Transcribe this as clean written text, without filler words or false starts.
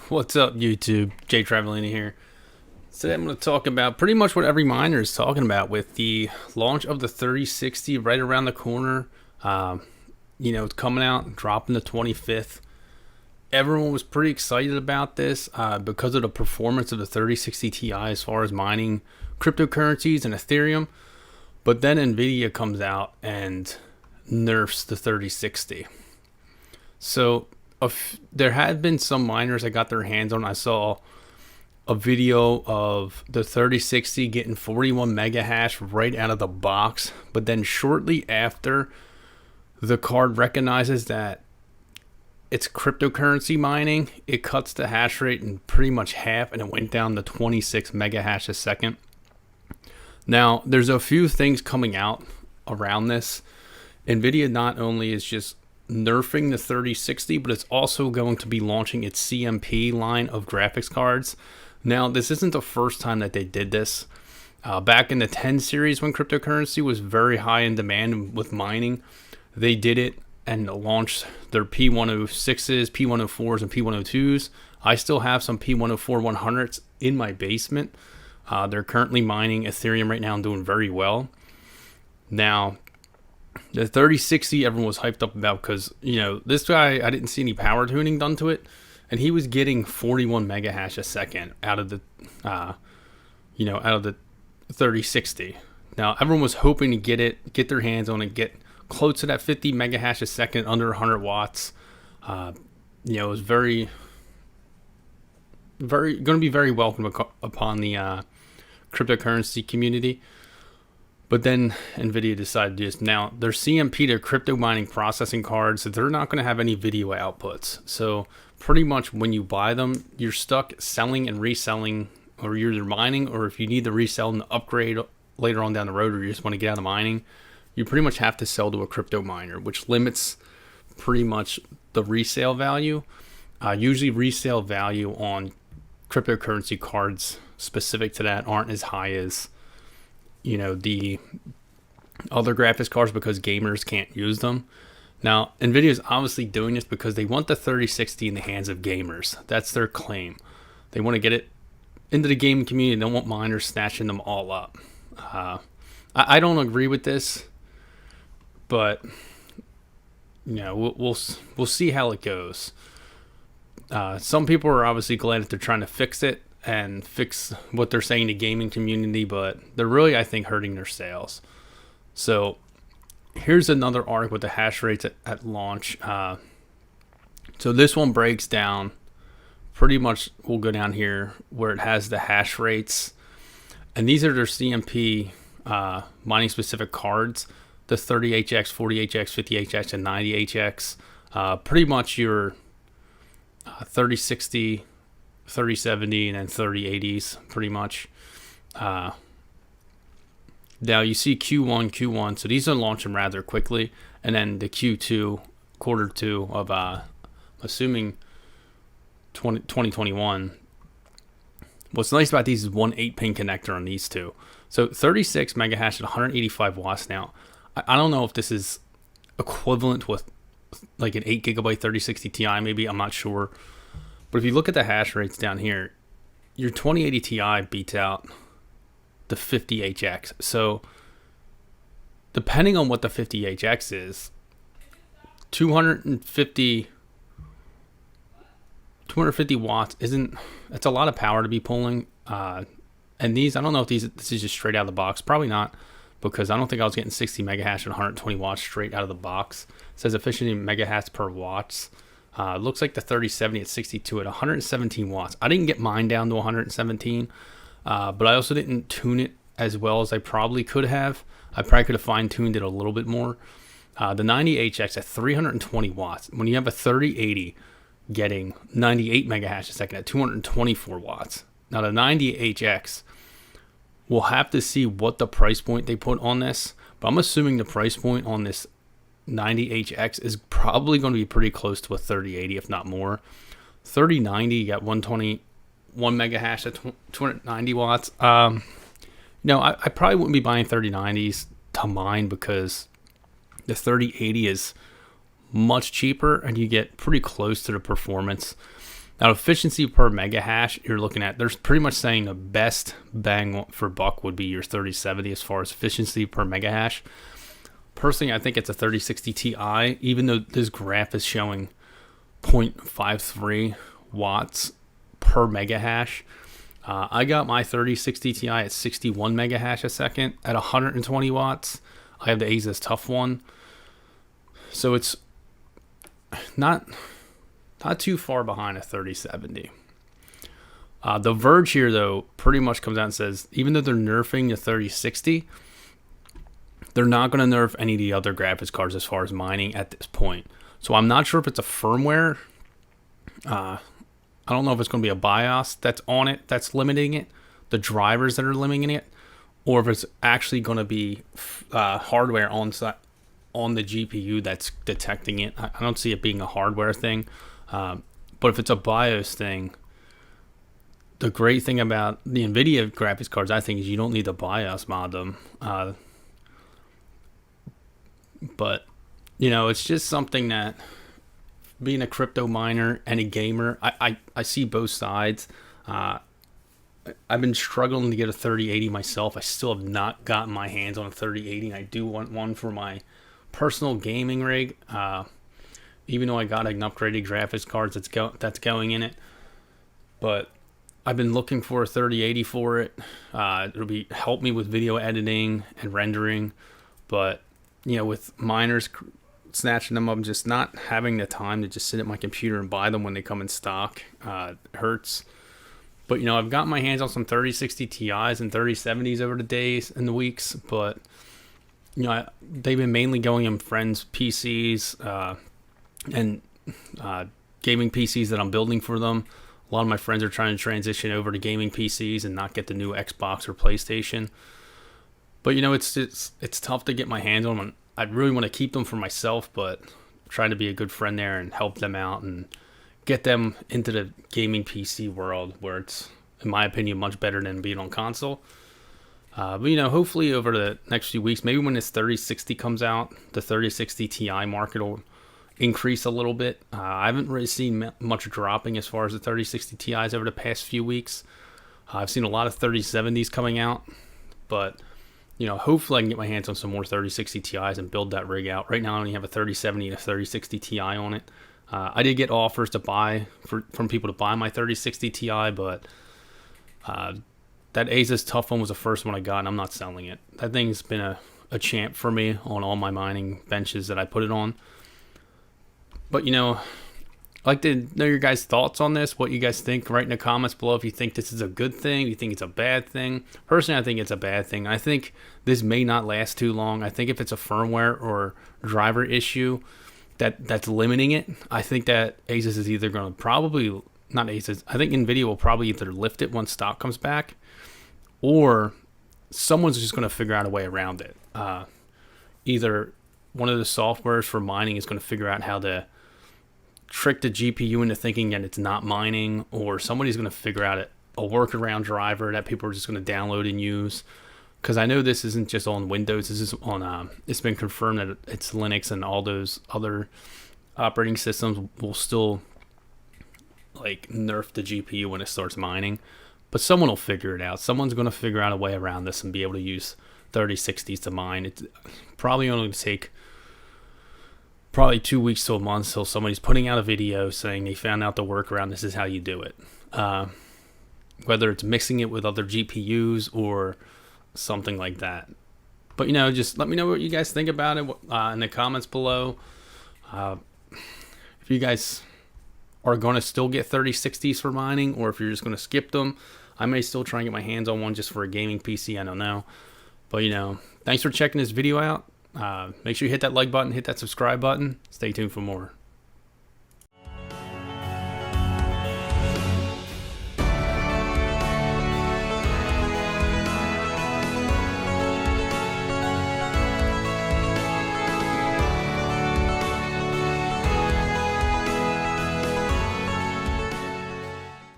What's up, YouTube? Jay Travelini here. Today I'm going to talk about pretty much what every miner is talking about with the launch of the 3060 right around the corner. It's coming out, dropping the 25th. Everyone was pretty excited about this because of the performance of the 3060 Ti as far as mining cryptocurrencies and Ethereum. But then Nvidia comes out and nerfs the 3060. So there had been some miners that got their hands on. I saw a video of the 3060 getting 41 mega hash right out of the box, but then shortly after, the card recognizes that it's cryptocurrency mining. It cuts the hash rate in pretty much half, and it went down to 26 mega hash a second. Now, there's a few things coming out around this. Nvidia not only is just nerfing the 3060, but it's also going to be launching its CMP line of graphics cards. Now, this isn't the first time that they did this. Back in the 10 series, when cryptocurrency was very high in demand with mining, they did it and launched their P106s, P104s, and P102s. I still have some P104 100s in my basement. They're currently mining Ethereum right now and doing very well. Now, the 3060 everyone was hyped up about because, this guy, I didn't see any power tuning done to it, and he was getting 41 mega hash a second out of the 3060. Now, everyone was hoping to get their hands on it, get close to that 50 mega hash a second under 100 watts. It was very going to be very welcome upon the cryptocurrency community. But then Nvidia decided just now their CMP, their crypto mining processing cards, they're not going to have any video outputs. So pretty much when you buy them, you're stuck selling and reselling, or you're either mining, or if you need to resell and upgrade later on down the road, or you just want to get out of mining, you pretty much have to sell to a crypto miner, which limits pretty much the resale value. Usually resale value on cryptocurrency cards specific to that aren't as high as the other graphics cards because gamers can't use them. Now, Nvidia is obviously doing this because they want the 3060 in the hands of gamers. That's their claim. They want to get it into the gaming community. They don't want miners snatching them all up. I don't agree with this, but we'll see how it goes. Some people are obviously glad that they're trying to fix it and fix what they're saying to gaming community, but they're really, I think, hurting their sales. So here's another article with the hash rates at launch. So this one breaks down pretty much. We'll go down here where it has the hash rates, and these are their CMP mining specific cards: the 30HX, 40HX, 50HX, and 90HX. Pretty much your 3060, 3070, and then 3080s, pretty much. Now you see Q1, so these are launching rather quickly, and then the Q2, quarter two of assuming 2021. What's nice about these is one 8-pin connector on these two. So 36 mega hash at 185 watts. Now, I don't know if this is equivalent with like an 8 gigabyte 3060 Ti, maybe, I'm not sure. But if you look at the hash rates down here, your 2080 Ti beats out the 50HX. So depending on what the 50HX is, 250 watts that's a lot of power to be pulling. And these, I don't know if this is just straight out of the box. Probably not, because I don't think I was getting 60 mega hash and 120 watts straight out of the box. It says efficiency mega hash per watts. It looks like the 3070 at 62 at 117 watts. I didn't get mine down to 117, but I also didn't tune it as well as I probably could have. I probably could have fine-tuned it a little bit more. The 90HX at 320 watts. When you have a 3080 getting 98 mega hash a second at 224 watts. Now the 90HX, we'll have to see what the price point they put on this, but I'm assuming the price point on this 90HX is probably going to be pretty close to a 3080, if not more. 3090, you got 121 mega hash at 290 watts. I probably wouldn't be buying 3090s to mine because the 3080 is much cheaper and you get pretty close to the performance Now, efficiency per mega hash, you're looking at, there's pretty much saying the best bang for buck would be your 3070 as far as efficiency per mega hash. Personally, I think it's a 3060 Ti, even though this graph is showing 0.53 watts per mega hash. I got my 3060 Ti at 61 mega hash a second at 120 watts. I have the Asus Tough one. So it's not too far behind a 3070. The Verge here, though, pretty much comes out and says, even though they're nerfing the 3060, they're not going to nerf any of the other graphics cards as far as mining at this point. So I'm not sure if it's a firmware. I don't know if it's going to be a BIOS that's on it, that's limiting it, the drivers that are limiting it, or if it's actually going to be hardware on the GPU that's detecting it. I don't see it being a hardware thing. But if it's a BIOS thing, the great thing about the Nvidia graphics cards, I think, is you don't need to BIOS mod them. But, you know, it's just something that, being a crypto miner and a gamer, I see both sides. I've been struggling to get a 3080 myself. I still have not gotten my hands on a 3080. I do want one for my personal gaming rig. Even though I got an upgraded graphics card that's going in it. But I've been looking for a 3080 for it. It'll help me with video editing and rendering. But, you know, with miners snatching them up, just not having the time to just sit at my computer and buy them when they come in stock hurts. But, you know, I've got my hands on some 3060 Ti's and 3070s over the days and the weeks. But, you know, they've been mainly going in friends' PCs, and gaming PCs that I'm building for them. A lot of my friends are trying to transition over to gaming PCs and not get the new Xbox or PlayStation. But, you know, it's tough to get my hands on them. I really want to keep them for myself, but trying to be a good friend there and help them out and get them into the gaming PC world, where it's, in my opinion, much better than being on console. But, you know, hopefully over the next few weeks, maybe when this 3060 comes out, the 3060 Ti market will increase a little bit. I haven't really seen much dropping as far as the 3060 Ti's over the past few weeks. I've seen a lot of 3070s coming out, but, you know, hopefully I can get my hands on some more 3060 Ti's and build that rig out. Right now I only have a 3070 and a 3060 Ti on it. I did get offers to buy from people to buy my 3060 Ti, but that Asus Tough one was the first one I got, and I'm not selling it. That thing's been a champ for me on all my mining benches that I put it on. But, you know, I'd like to know your guys' thoughts on this, what you guys think. Write in the comments below if you think this is a good thing, if you think it's a bad thing. Personally, I think it's a bad thing. I think this may not last too long. I think if it's a firmware or driver issue that's limiting it, I think that Asus is either going to probably, not Asus, I think Nvidia will probably either lift it once stock comes back, or someone's just going to figure out a way around it. Either one of the softwares for mining is going to figure out how to trick the GPU into thinking that it's not mining, or somebody's going to figure out a workaround driver that people are just going to download and use. Because I know this isn't just on Windows. This is on. It's been confirmed that it's Linux and all those other operating systems will still like nerf the GPU when it starts mining. But someone will figure it out. Someone's going to figure out a way around this and be able to use 3060s to mine. It's probably only going to take probably 2 weeks to a month till somebody's putting out a video saying they found out the workaround. This is how you do it. Whether it's mixing it with other GPUs or something like that. But, you know, just let me know what you guys think about it in the comments below. If you guys are going to still get 3060s for mining, or if you're just going to skip them, I may still try and get my hands on one just for a gaming PC. I don't know. But, you know, thanks for checking this video out. Make sure you hit that like button, hit that subscribe button. Stay tuned for more.